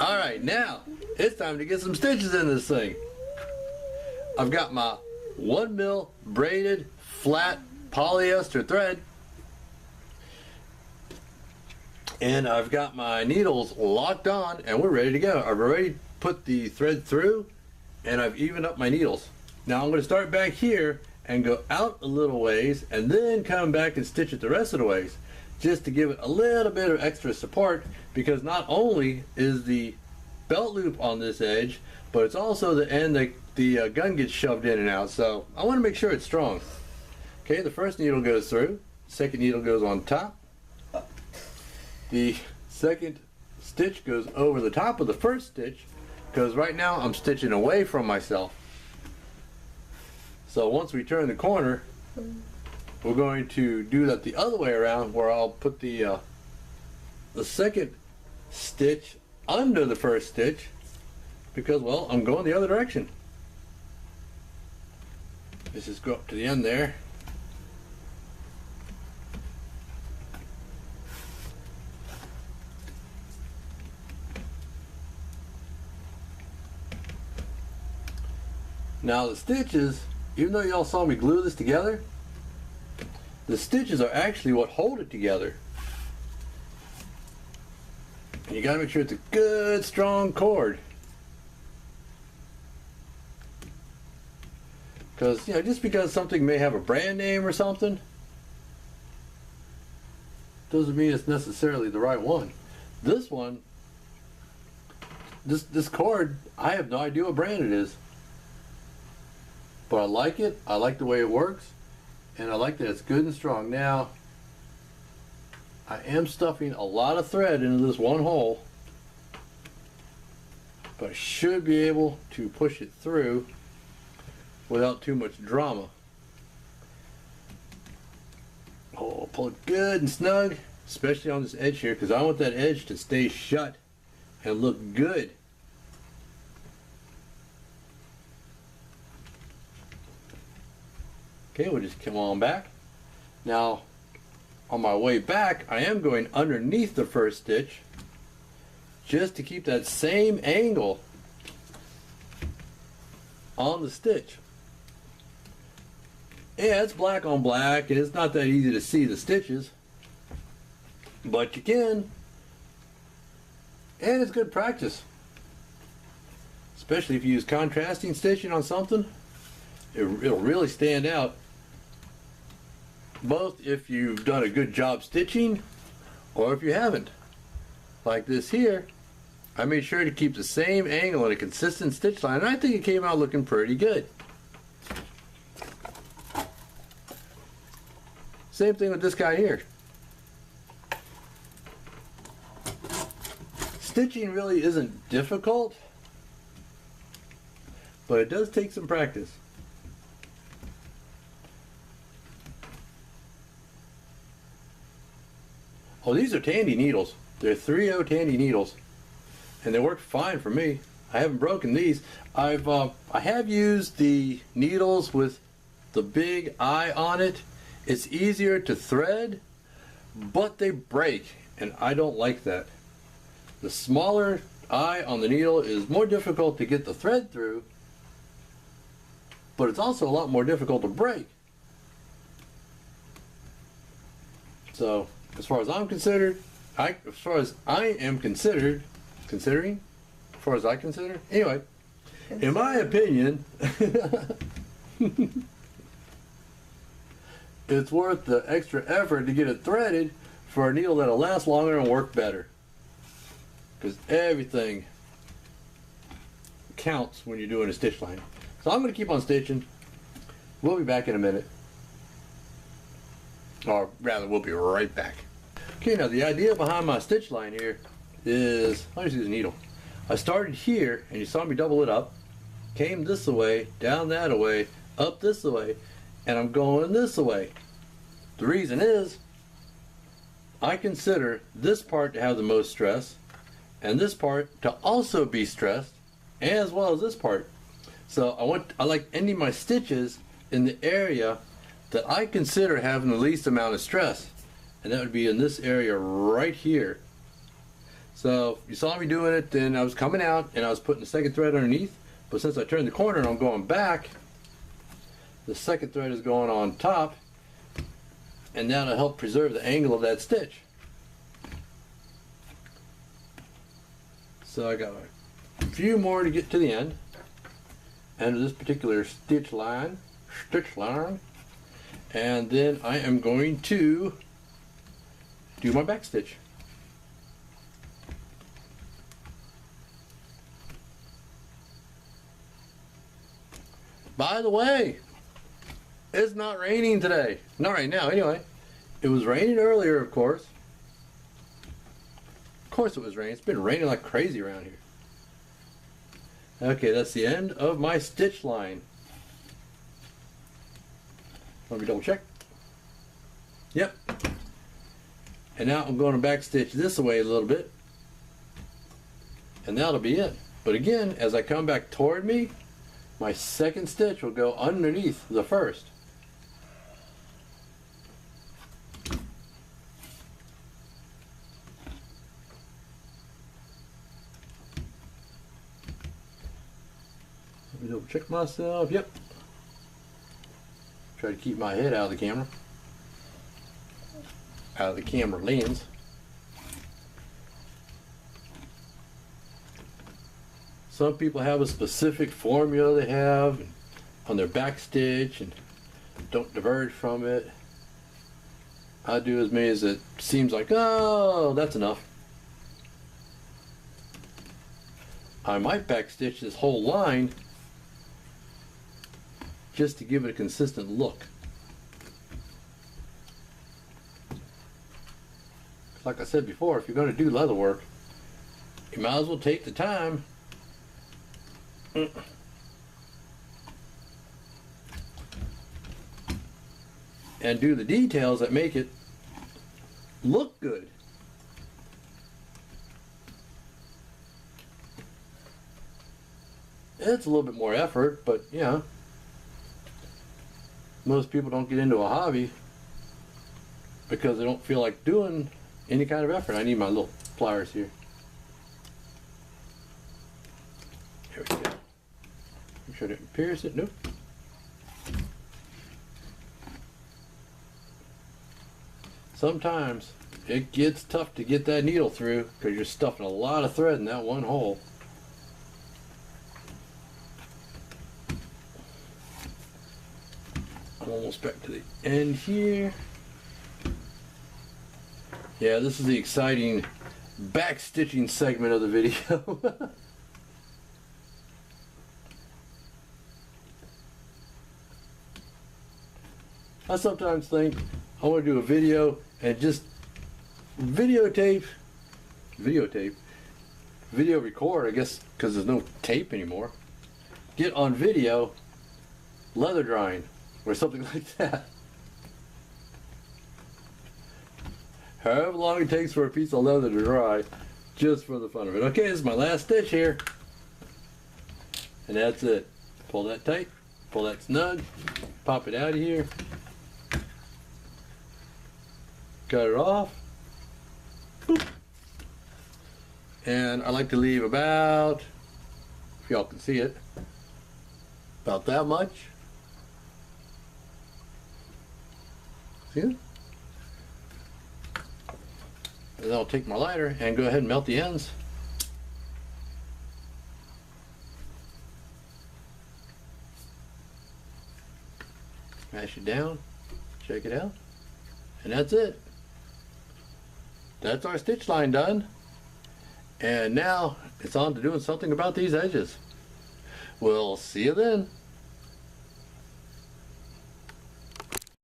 Alright, now it's time to get some stitches in this thing. I've got my 1 mil braided flat polyester thread, and I've got my needles locked on and we're ready to go. I've already put the thread through and I've evened up my needles. Now I'm going to start back here and go out a little ways and then come back and stitch it the rest of the ways, just to give it a little bit of extra support, because not only is the belt loop on this edge, but it's also the end that the gun gets shoved in and out, so I want to make sure it's strong. Okay, the first needle goes through, second needle goes on top, the second stitch goes over the top of the first stitch, because right now I'm stitching away from myself. So once we turn the corner, we're going to do that the other way around, where I'll put the second stitch under the first stitch, because, well, I'm going the other direction. Let's just go up to the end there. Now the stitches, even though y'all saw me glue this together, the stitches are actually what hold it together. And you gotta make sure it's a good strong cord. Because, you know, just because something may have a brand name or something doesn't mean it's necessarily the right one. This one, this cord, I have no idea what brand it is. But I like it, I like the way it works, and I like that it's good and strong. Now, I am stuffing a lot of thread into this one hole, but I should be able to push it through without too much drama. Oh, pull it good and snug, especially on this edge here, because I want that edge to stay shut and look good. Okay, we'll just come on back. Now, on my way back, I am going underneath the first stitch just to keep that same angle on the stitch. Yeah, it's black on black and it's not that easy to see the stitches, but you can, and it's good practice, especially if you use contrasting stitching on something. It'll really stand out, both if you've done a good job stitching or if you haven't. Like this here, I made sure to keep the same angle and a consistent stitch line, and I think it came out looking pretty good. Same thing with this guy here. Stitching really isn't difficult, but it does take some practice. Oh, these are Tandy needles. They're 3/0 Tandy needles, and they work fine for me. I haven't broken these. I have used the needles with the big eye on it. It's easier to thread, but they break, and I don't like that. The smaller eye on the needle is more difficult to get the thread through, but it's also a lot more difficult to break. So, as far as I'm considered, anyway, in my opinion, it's worth the extra effort to get it threaded for a needle that'll last longer and work better. Because everything counts when you're doing a stitch line. So I'm going to keep on stitching. We'll be back in a minute. Or rather, we'll be right back. Okay, now the idea behind my stitch line here is, I'll just use a needle. I started here, and you saw me double it up, came this way, down that way, up this way, and I'm going this way. The reason is, I consider this part to have the most stress, and this part to also be stressed, as well as this part. So I like ending my stitches in the area that I consider having the least amount of stress, and that would be in this area right here. So you saw me doing it, then I was coming out and I was putting the second thread underneath, but since I turned the corner and I'm going back, the second thread is going on top, and that'll help preserve the angle of that stitch. So I got a few more to get to the end, and this particular stitch line, and then I am going to do my back stitch. By the way, it's not raining today. Not right now, anyway. It was raining earlier, of course. Of course it was raining. It's been raining like crazy around here. Okay, that's the end of my stitch line. Let me double check. Yep. And now I'm going to back stitch this away a little bit. And that'll be it. But again, as I come back toward me, my second stitch will go underneath the first. Let me double check myself. Yep. Try to keep my head out of the camera. Out of the camera lens. Some people have a specific formula they have on their back stitch and don't diverge from it. I do as many as it seems like, oh, that's enough. I might back stitch this whole line just to give it a consistent look. Like I said before, if you're going to do leather work, you might as well take the time and do the details that make it look good. It's a little bit more effort, but yeah, most people don't get into a hobby because they don't feel like doing any kind of effort. I need my little pliers here. Here we go. Make sure I didn't pierce it. Nope. Sometimes it gets tough to get that needle through because you're stuffing a lot of thread in that one hole. I'm almost back to the end here. Yeah, this is the exciting back stitching segment of the video. I sometimes think I want to do a video and just video record, I guess, because there's no tape anymore. Get on video leather drying or something like that. However long it takes for a piece of leather to dry, just for the fun of it. Okay, this is my last stitch here. And that's it. Pull that tight, pull that snug, pop it out of here. Cut it off. Boop. And I like to leave about, if y'all can see it, about that much. See it? And then I'll take my lighter and go ahead and melt the ends. Mash it down, shake it out, and that's it. That's our stitch line done. And now it's on to doing something about these edges. We'll see you then.